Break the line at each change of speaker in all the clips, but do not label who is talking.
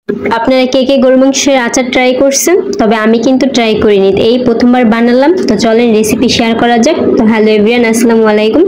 আপনারা কে কে গরু মাংসের আচার ট্রাই করছেন? তবে আমি কিন্তু ট্রাই করিনি, এই প্রথমবার বানালাম। তো চলেন রেসিপি শেয়ার করা যাক। তো হ্যালো এভরিওয়ান, আসসালামু আলাইকুম।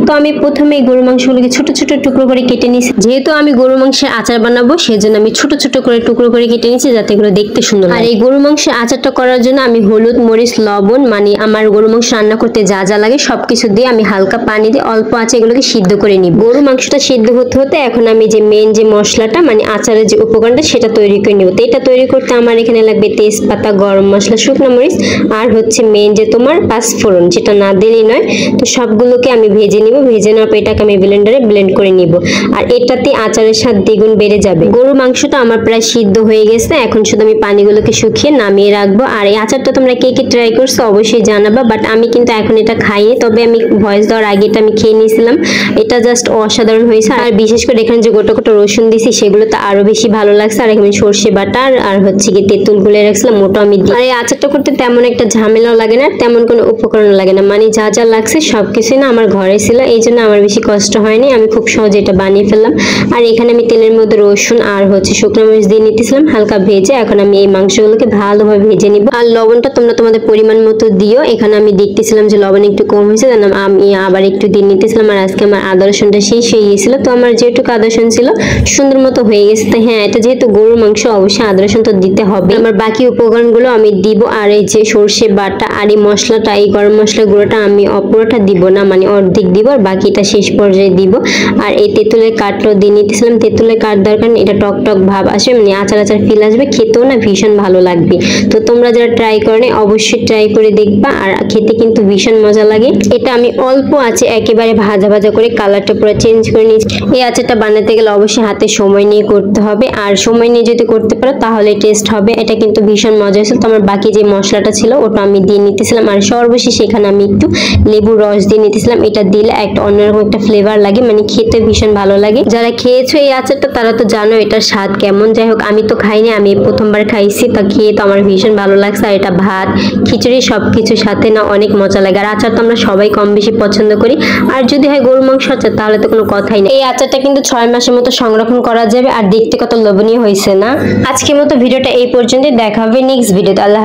তো আমি প্রথমে গরু মাংসগুলোকে ছোট ছোট টুকরো করে কেটে নিয়েছি। যেহেতু আমি গরু মাংসের আচার বানাবো সেজন্য আমি ছোট ছোট করে টুকরো করে কেটে নিয়েছি, যাতে এগুলো দেখতে সুন্দর লাগে। আর এই গরু মাংসের আচারটা করার জন্য আমি হলুদ, মরিচ, লবণ, মানে আমার গরু মাংস রান্না করতে যা যা লাগে সবকিছু দিয়ে আমি হালকা পানি দিয়ে অল্প আঁচে এগুলোকে সিদ্ধ করে নিব। গরু মাংসটা সিদ্ধ হতে হতে এখন আমি যে মেন যে মশলাটা, মানে আচারের যে উপকরণটা, সেটা তৈরি করে নিব। এটা তৈরি করতে আমার এখানে লাগবে তেজপাতা, গরম মশলা, শুকনো মরিচ, আর হচ্ছে মেন যে তোমার পাঁচফোড়ন, যেটা না দিলেই নয়। তো সবগুলোকে আমি ভেজে নিব। ভেজে নেওয়ার পর এটাকে আমি ব্লেন্ডারে ব্লেন্ড করে নিব। আর এটাতে আচারের স্বাদ দ্বিগুণ বেড়ে যাবে। গরুর মাংসটা আমার প্রায় সিদ্ধ হয়ে গেছে, এখন শুধু আমি পানিগুলোকে শুকিয়ে নামিয়ে রাখবো। আর এই আচারটা তোমরা কে কে ট্রাই করছো অবশ্যই জানাবা। বাট আমি কিন্তু এখন এটা খাইনি, তবে আমি ভয়েস দেওয়ার আগে এটা আমি খেয়ে নিয়েছিলাম। এটা জাস্ট অসাধারণ হয়েছে। আর বিশেষ করে এখানে যে গোটা গোটা রসুন দিছি সেগুলো তো আরো বেশি ভালো লাগছে। আর এখানে সর্ষে বাটা আর হচ্ছে কি তেঁতুল গুলে রাখছিলাম, মোটা আমি দিই। আর এই আচারটা করতে তেমন একটা ঝামেলাও লাগে না, তেমন কোনো উপকরণ লাগে না, মানে যা যা লাগছে সবকিছুই না আমার ঘরে ছিল, এই জন্য আমার বেশি কষ্ট হয়নি, আমি খুব সহজে এটা বানিয়ে ফেললাম। আর এখানে আমি তেলের মধ্যে রসুন আর হচ্ছে শুকনো মরিচ দিয়ে নিতেছিলাম হালকা ভেজে। এখন আমি এই মাংসগুলোকে ভালোভাবে ভেজে নিব। আর লবণটা তোমরা তোমাদের পরিমাণ মতো দিও। এখানে আমি দেখতেছিলাম যে লবণ একটু কম হয়েছে, আমি আবার একটু দিয়ে নিতেছিলাম। আর আজকে আমার আদা রসুনটা শেষ হয়ে গিয়েছিল, তো আমার যেটুকু আদা রসুন ছিল সুন্দর মতো হয়ে গেছে। তো হ্যাঁ, এটা যেহেতু গরুর মাংস অবশ্যই আদা রসুন তো দিতে হবে। আমার বাকি উপকরণগুলো আমি দিব। আর এই যে সর্ষে বাটা আর এই মশলাটা, এই গরম মশলা গুঁড়োটা আমি পুরোটা দিব না, মানে অর্ধেক দিব, আর বাকিটা শেষ পর্যায়ে দিব। আর এই তেঁতুলের কাঠটাও দিয়ে নিতেছিলাম। তেঁতুলের কাঠ দরকার, এটা টক টক ভাব আসবে, মানে আচার আচার ফিল আসবে, খেতেও না ভীষণ ভালো লাগবে। তো তোমরা যারা ট্রাই করো অবশ্যই ট্রাই করে দেখবা, আর খেতে কিন্তু ভীষণ মজা লাগে। এটা আমি অল্প আছে একেবারে ভাজা ভাজা করে কালারটা পুরো চেঞ্জ করে নিয়েছি। এই আচারটা বানাতে গেলে অবশ্যই হাতে সময় নিয়ে করতে হবে, আর সময় নিয়ে যদি করতে পারো তাহলে টেস্ট হবে। এটা কিন্তু ভীষণ মজা হয়েছিল। তো আমার বাকি যে মশলাটা ছিল ওটা আমি দিয়ে নিতেছিলাম। আর সর্বশেষে এখানে আমি একটু লেবুর রস দিয়ে নিতেছিলাম। এটা দিলে একটা অন্যরকম একটা ফ্লেভার লাগে, মানে খেতে ভীষণ ভালো লাগে। যারা খেয়েছো এই আচারটা তারা তো জানো এটার স্বাদ কেমন। যাই হোক, আমি তো খাইনি, আমি প্রথমবার খাইছি, তা খেয়ে তো আমার ভীষণ ভালো লাগছে। আর এটা ভাত, খিচুড়ি সবকিছুর সাথে না অনেক মজা লাগে। আর আচার তো আমরা সবাই কম বেশি পছন্দ করি। আর যদি হয় গরু মাংস আচার তাহলে তো কোনো কথাই নেই। এই আচারটা কিন্তু 6 মাসের মতো সংরক্ষণ করা যাবে। আর দেখতে কত লোভনীয় হয়েছে না? আজকের মতো ভিডিওটা এই পর্যন্তই, দেখা হবে নেক্সট ভিডিওতে। আল্লাহ।